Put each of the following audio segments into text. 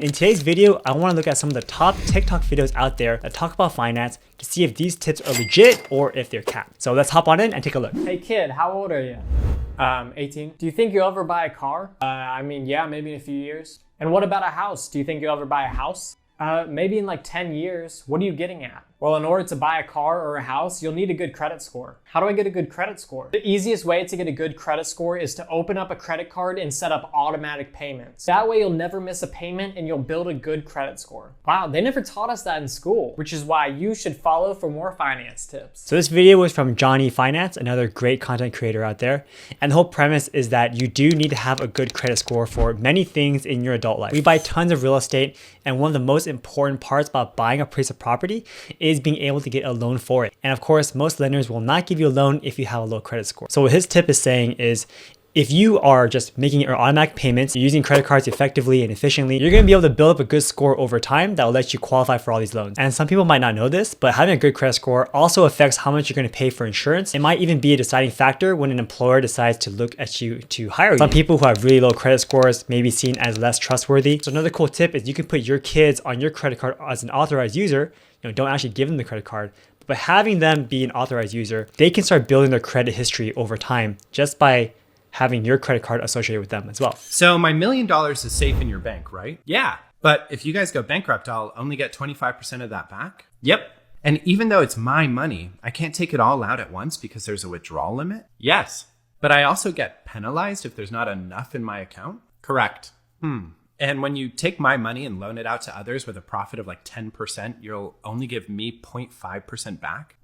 In today's video, I want to look at some of the top TikTok videos out there that talk about finance to see if these tips are legit or if they're capped. So let's hop on in and take a look. Hey kid, how old are you? 18. Do you think you'll ever buy a car? Yeah, maybe in a few years. And what about a house? Do you think you'll ever buy a house? Maybe in like 10 years. What are you getting at? Well, in order to buy a car or a house, you'll need a good credit score. How do I get a good credit score? The easiest way to get a good credit score is to open up a credit card and set up automatic payments. That way you'll never miss a payment and you'll build a good credit score. Wow, they never taught us that in school, which is why you should follow for more finance tips. So this video was from Johnny Finance, another great content creator out there. And the whole premise is that you do need to have a good credit score for many things in your adult life. We buy tons of real estate, and one of the most important parts about buying a piece of property is being able to get a loan for it. And of course, most lenders will not give you a loan if you have a low credit score. So what his tip is saying is, if you are just making your automatic payments, using credit cards effectively and efficiently, you're going to be able to build up a good score over time that will let you qualify for all these loans. And some people might not know this, but having a good credit score also affects how much you're going to pay for insurance. It might even be a deciding factor when an employer decides to look at you to hire you. Some people who have really low credit scores may be seen as less trustworthy. So another cool tip is you can put your kids on your credit card as an authorized user. Don't actually give them the credit card, but having them be an authorized user, they can start building their credit history over time just by having your credit card associated with them as well. So my $1 million is safe in your bank, right? Yeah. But if you guys go bankrupt, I'll only get 25% of that back? Yep. And even though it's my money, I can't take it all out at once because there's a withdrawal limit? Yes. But I also get penalized if there's not enough in my account? Correct. And when you take my money and loan it out to others with a profit of like 10%, you'll only give me 0.5% back?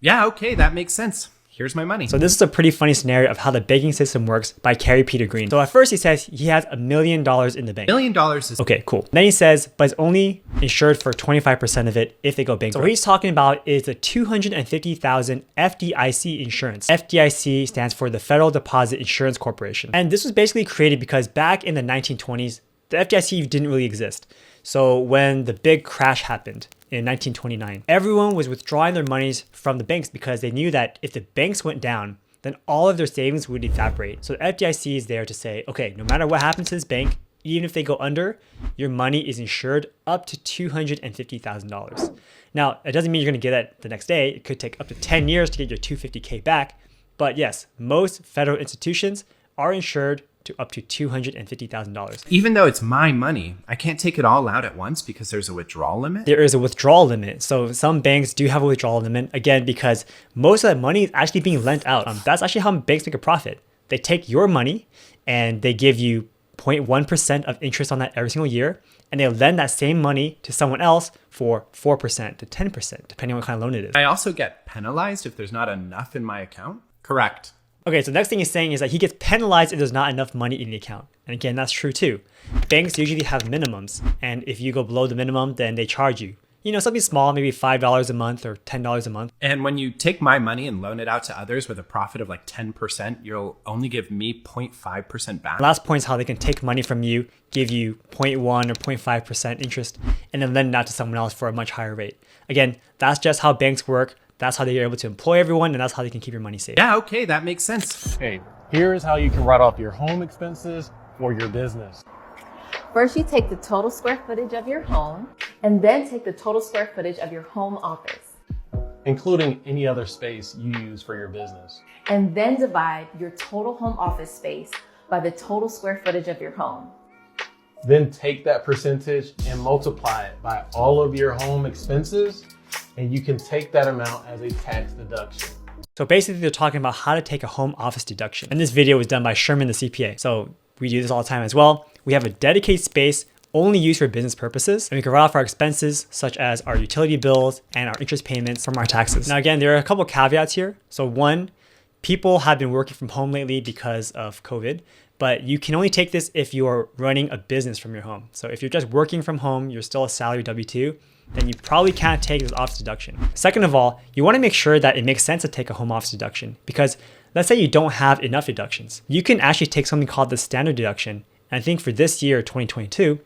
Yeah, okay, that makes sense. Here's my money. So this is a pretty funny scenario of how the banking system works by Carey Peter Green. So at first he says he has $1 million in the bank. $1 million is... Okay, cool. Then he says, but it's only insured for 25% of it if they go bankrupt. So what he's talking about is the $250,000 FDIC insurance. FDIC stands for the Federal Deposit Insurance Corporation. And this was basically created because back in the 1920s, the FDIC didn't really exist. So when the big crash happened in 1929, everyone was withdrawing their monies from the banks because they knew that if the banks went down, then all of their savings would evaporate. So the FDIC is there to say, okay, no matter what happens to this bank, even if they go under, your money is insured up to $250,000. Now, it doesn't mean you're going to get it the next day. It could take up to 10 years to get your $250K back. But yes, most federal institutions are insured to up to $250,000. Even though it's my money, I can't take it all out at once because there's a withdrawal limit? There is a withdrawal limit. So some banks do have a withdrawal limit, again, because most of that money is actually being lent out. That's actually how banks make a profit. They take your money and they give you 0.1% of interest on that every single year, and they lend that same money to someone else for 4% to 10%, depending on what kind of loan it is. I also get penalized if there's not enough in my account? Correct. Okay, so the next thing he's saying is that he gets penalized if there's not enough money in the account. And again, that's true too. Banks usually have minimums, and if you go below the minimum, then they charge you. Something small, maybe $5 a month or $10 a month. And when you take my money and loan it out to others with a profit of like 10%, you'll only give me 0.5% back? Last point is how they can take money from you, give you 0.1 or 0.5% interest, and then lend it out to someone else for a much higher rate. Again, that's just how banks work. That's how they're able to employ everyone, and that's how they can keep your money safe. Yeah, okay, that makes sense. Hey, here's how you can write off your home expenses for your business. First, you take the total square footage of your home, and then take the total square footage of your home office, including any other space you use for your business. And then divide your total home office space by the total square footage of your home. Then take that percentage and multiply it by all of your home expenses, and you can take that amount as a tax deduction. So basically they're talking about how to take a home office deduction. And this video was done by Sherman, the CPA. So we do this all the time as well. We have a dedicated space only used for business purposes, and we can write off our expenses such as our utility bills and our interest payments from our taxes. Now again, there are a couple caveats here. So one, people have been working from home lately because of COVID, but you can only take this if you are running a business from your home. So if you're just working from home, you're still a salary W-2, then you probably can't take this office deduction. Second of all, you want to make sure that it makes sense to take a home office deduction, because let's say you don't have enough deductions. You can actually take something called the standard deduction. And I think for this year, 2022,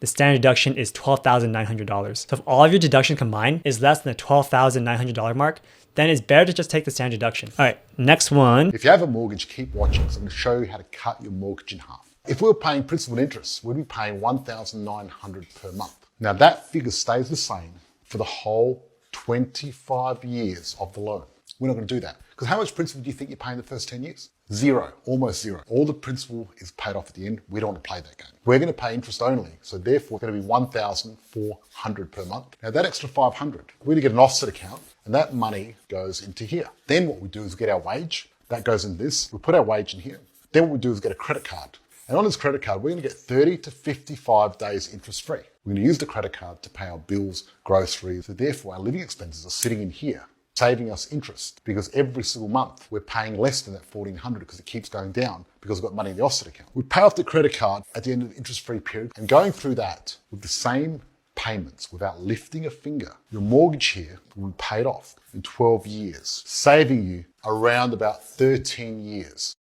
the standard deduction is $12,900. So if all of your deduction combined is less than the $12,900 mark, then it's better to just take the standard deduction. All right, next one. If you have a mortgage, keep watching, because I'm going to show you how to cut your mortgage in half. If we were paying principal and interest, we'd be paying $1,900 per month. Now that figure stays the same for the whole 25 years of the loan. We're not going to do that. Because how much principal do you think you pay in the first 10 years? Zero, almost zero. All the principal is paid off at the end. We don't want to play that game. We're going to pay interest only. So therefore, it's going to be $1,400 per month. Now that extra $500, we're going to get an offset account and that money goes into here. Then what we do is get our wage. That goes in this. We put our wage in here. Then what we do is get a credit card. And on this credit card, we're going to get 30 to 55 days interest free. We're going to use the credit card to pay our bills, groceries. So therefore, our living expenses are sitting in here, saving us interest, because every single month we're paying less than that $1,400 because it keeps going down because we've got money in the offset account. We pay off the credit card at the end of the interest-free period, and going through that with the same payments without lifting a finger, your mortgage here will be paid off in 12 years, saving you around about 13 years.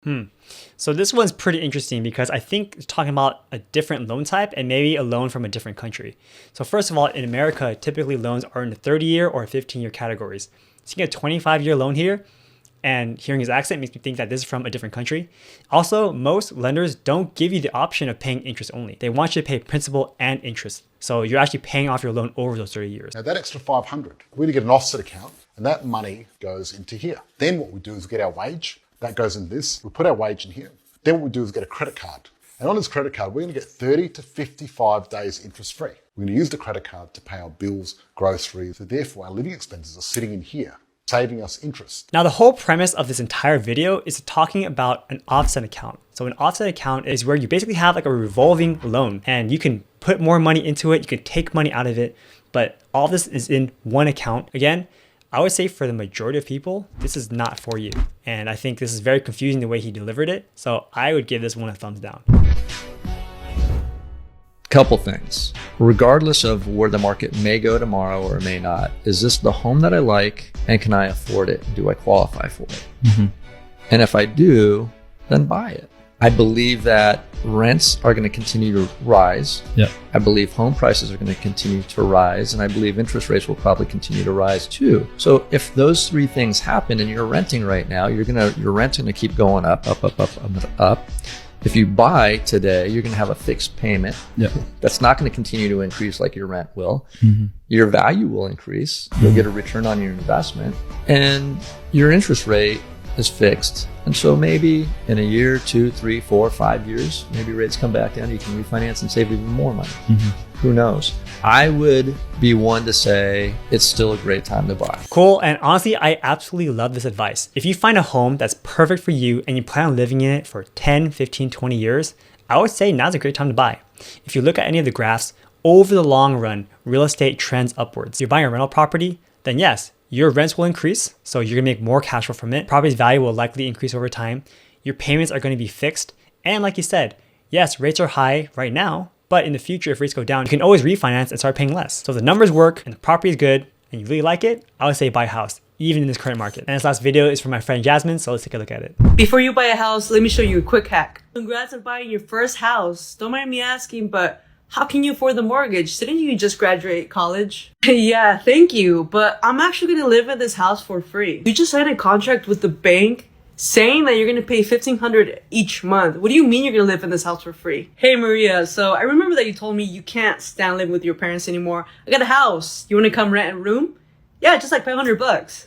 So this one's pretty interesting because I think it's talking about a different loan type and maybe a loan from a different country. So first of all, in America, typically loans are in the 30-year or 15-year categories. So you get a 25-year loan here, and hearing his accent makes me think that this is from a different country. Also, most lenders don't give you the option of paying interest only. They want you to pay principal and interest. So you're actually paying off your loan over those 30 years. Now that extra $500, we're going to get an offset account, and that money goes into here. Then what we do is get our wage. That goes in this. We put our wage in here. Then what we do is get a credit card. And on this credit card, we're going to get 30 to 55 days interest free. We're going to use the credit card to pay our bills, groceries. So therefore, our living expenses are sitting in here, saving us interest. Now, the whole premise of this entire video is talking about an offset account. So an offset account is where you basically have like a revolving loan and you can put more money into it. You can take money out of it, but all this is in one account. Again, I would say for the majority of people, this is not for you. And I think this is very confusing the way he delivered it. So I would give this one a thumbs down. Couple things. Regardless of where the market may go tomorrow or may not, is this the home that I like and can I afford it? Do I qualify for it? And if I do, then buy it. I believe that rents are going to continue to rise. I believe home prices are going to continue to rise, and I believe interest rates will probably continue to rise too. So if those three things happen and you're renting right now, your rent's going to keep going up. If you buy today, you're going to have a fixed payment. That's not going to continue to increase like your rent will. Your value will increase. You'll get a return on your investment, and your interest rate is fixed. And so maybe in a year, 2, 3, 4, 5 years, maybe rates come back down. You can refinance and save even more money. Who knows? I would be one to say it's still a great time to buy. Cool. And honestly, I absolutely love this advice. If you find a home that's perfect for you and you plan on living in it for 10, 15, 20 years, I would say now's a great time to buy. If you look at any of the graphs, over the long run, real estate trends upwards. You're buying a rental property, then yes, your rents will increase. So you're gonna make more cash flow from it. Property's value will likely increase over time. Your payments are gonna be fixed. And like you said, yes, rates are high right now, but in the future, if rates go down, you can always refinance and start paying less. So if the numbers work and the property is good and you really like it, I would say buy a house, even in this current market. And this last video is from my friend Jasmine, so let's take a look at it. Before you buy a house, let me show you a quick hack. Congrats on buying your first house. Don't mind me asking, but how can you afford the mortgage? Didn't you just graduate college? Yeah, thank you, but I'm actually gonna live in this house for free. You just signed a contract with the bank saying that you're gonna pay $1,500 each month. What do you mean you're gonna live in this house for free? Hey Maria, so I remember that you told me you can't stand living with your parents anymore. I got a house. You wanna come rent a room? Yeah, just like $500.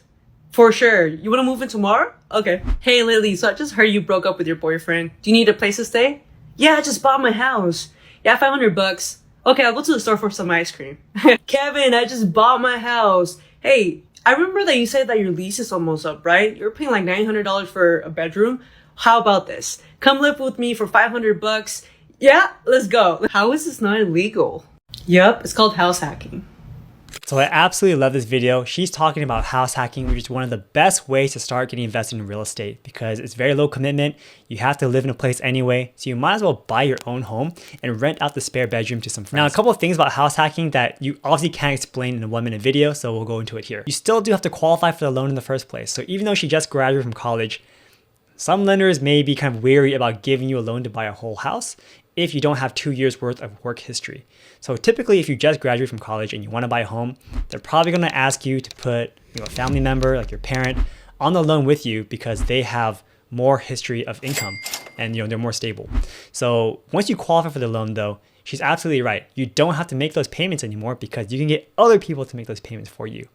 For sure. You wanna move in tomorrow? Okay. Hey Lily, so I just heard you broke up with your boyfriend. Do you need a place to stay? Yeah, I just bought my house. Yeah, $500. Okay, I'll go to the store for some ice cream. Kevin, I just bought my house. Hey, I remember that you said that your lease is almost up, right? You're paying like $900 for a bedroom. How about this? Come live with me for $500. Yeah, let's go. How is this not illegal? Yep, it's called house hacking. So I absolutely love this video. She's talking about house hacking, which is one of the best ways to start getting invested in real estate because it's very low commitment. You have to live in a place anyway. So you might as well buy your own home and rent out the spare bedroom to some friends. Now, a couple of things about house hacking that you obviously can't explain in a 1-minute video, so we'll go into it here. You still do have to qualify for the loan in the first place. So even though she just graduated from college, some lenders may be kind of wary about giving you a loan to buy a whole house if you don't have 2 years worth of work history. So typically if you just graduate from college and you want to buy a home, they're probably going to ask you to put a family member like your parent on the loan with you because they have more history of income. and they're more stable. So once you qualify for the loan though, she's absolutely right. You don't have to make those payments anymore because you can get other people to make those payments for you.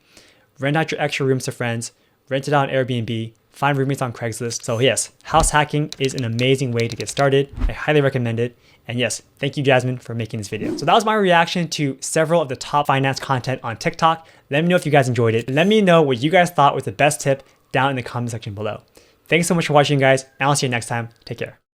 Rent out your extra rooms to friends, rent it out on Airbnb, find roommates on Craigslist. So yes, house hacking is an amazing way to get started. I highly recommend it. And yes, thank you, Jasmine, for making this video. So that was my reaction to several of the top finance content on TikTok. Let me know if you guys enjoyed it. Let me know what you guys thought was the best tip down in the comment section below. Thanks so much for watching, guys, and I'll see you next time. Take care.